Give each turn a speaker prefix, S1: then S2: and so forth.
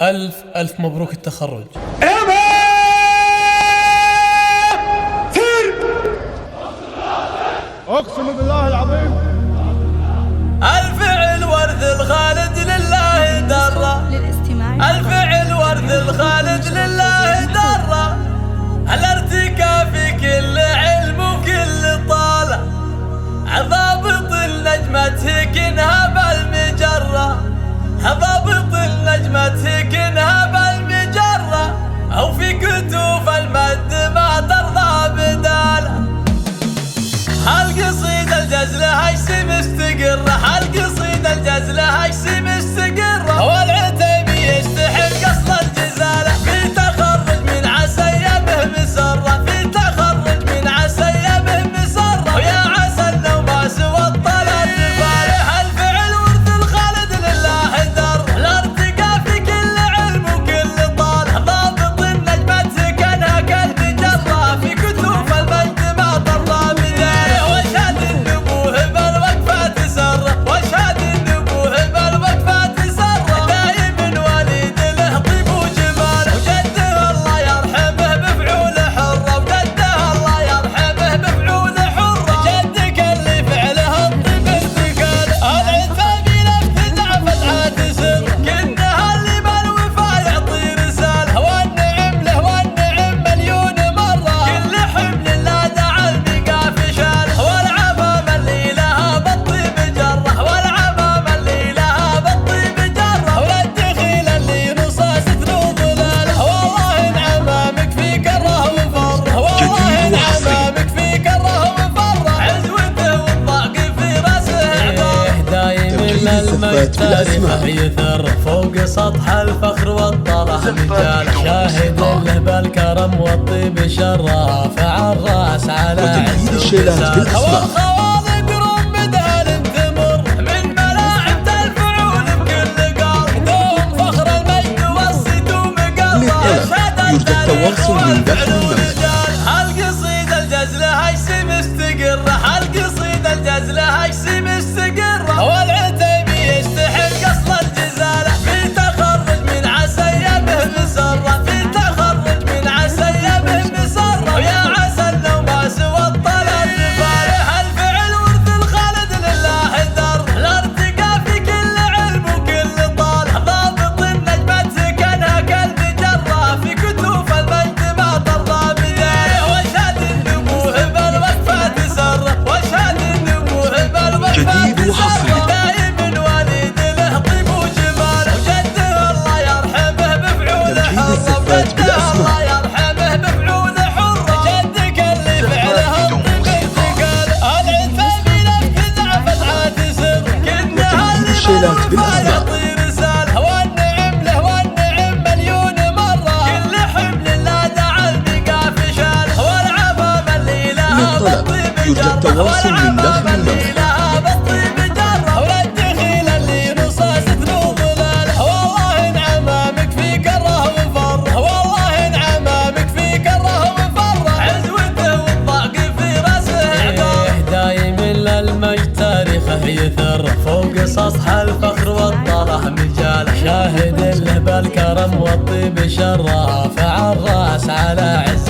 S1: ألف مبروك التخرج.
S2: أقسم بالله العظيم.
S1: الفعل ورث الخالد لله درة، الفعل ورث الخالد لله درة، الارتكاء في كل علم وكل طالع، ضابط النجمة تهكنها بالمجرة، ضابط النجمة تهكنها بالمجرة، أو في كتوف المد ما ترضى بداله. هالقصيدة الجزلة هشي مستقرة، هالقصيدة الجزلة هشي مستقرة، والعتيبي يستحق أصل الجزالة، في تخرج من عسى به مسرة، في تخرج من عسى به مسرة، ويا عسى انه ما سوى الطلب فالح. الفعل ورث الخالد لله در، الارتقاء في كل علم وكل طالع، ضابط النجمة سكنها كالمجرة، في كتوف المجد ما ترضى بداله، واشهد النبوه بالوقفة تسره، واشهد النبوه بالوقفة تسره، دايم وليد له طيب وجماله، وجده الله يرحمه بفعول حره، وجده الله يرحمه بفعول حره، جدك اللي فعله الطيب ارتكاله، العتيبي لافتتع فتحة سر، كنها اللي بالوفا يعطي رساله، والنعم له والنعم مليون مرة، كل حمل لا دعا الميقاف شاله، والعمام اللي لها بالطيب جره، والعمام اللي لها بالطيب جره، والدخيل اللي نصاص ثنو ظلاله، والله ان عمامك في كره وفره، والله ان عمامك في كره وفره، عزوته والضاق في راسه عباره، دايم للمجد تاريخه يثر، فوق سطح الفخر والطرح مجاله، شاهد له بالكرم والطيب شرافه عالراس على عز وجساله، والخواضق رمدها تمر من ملاعب الفعول بكل قار، دوم فخر المجد والصيت ومقره، يشهد التاريخ والفعل ورجال. هالقصيدة الجزلة هشي مستقرة، هالقصيدة الجزلة هشي مستقرة، والعتيبي يستحق أصل الجزالة، في تخرج من عسى به مسرة، في تخرج من عسى به مسرة، ويا عسى انه ما سوى الطلب فالح. الفعل ورث الخالد لله در، الارتقاء في كل علم وكل طالع، ضابط النجمة سكنها كالمجرة، في كتوف المجد ما ترضى بداله، واشهد النبوه بالوقفة تسره، واشهد النبوه بالوقفة
S3: جديد وحصري.
S1: تسره، دايم وليد له طيب وجماله، وجده الله يرحمه بفعول
S3: تمجيد
S1: حره،
S3: الزفات
S1: وجده
S3: بالأسماء.
S1: الله يرحمه بفعول حره، جدك اللي فعله الطيب ارتقاله، العتيبي لافتتع فتحة سر، كنها اللي
S3: الشيلات
S1: بالوفا
S3: بالأسماء.
S1: يعطي رساله، والنعم له والنعم مليون مرة، كل حمل لا دعا الميقاف شاله، والعمام اللي لها
S3: للطلب
S1: بالطيب
S3: يرجى
S1: جره،
S3: التواصل من داخل
S1: والعمام اللي
S3: المملكة.
S1: لها بالطيب جره، والدخيل اللي نصاص ثنو ظلاله، والله ان عمامك في كره وفره، والله ان عمامك في كره وفره، عزوته والضاق في راسه عباره، دايم للمجد تاريخه يثر، فوق سطح الفخر والطرح مجاله، شاهد له بالكرم والطيب شرافه عالراس على عز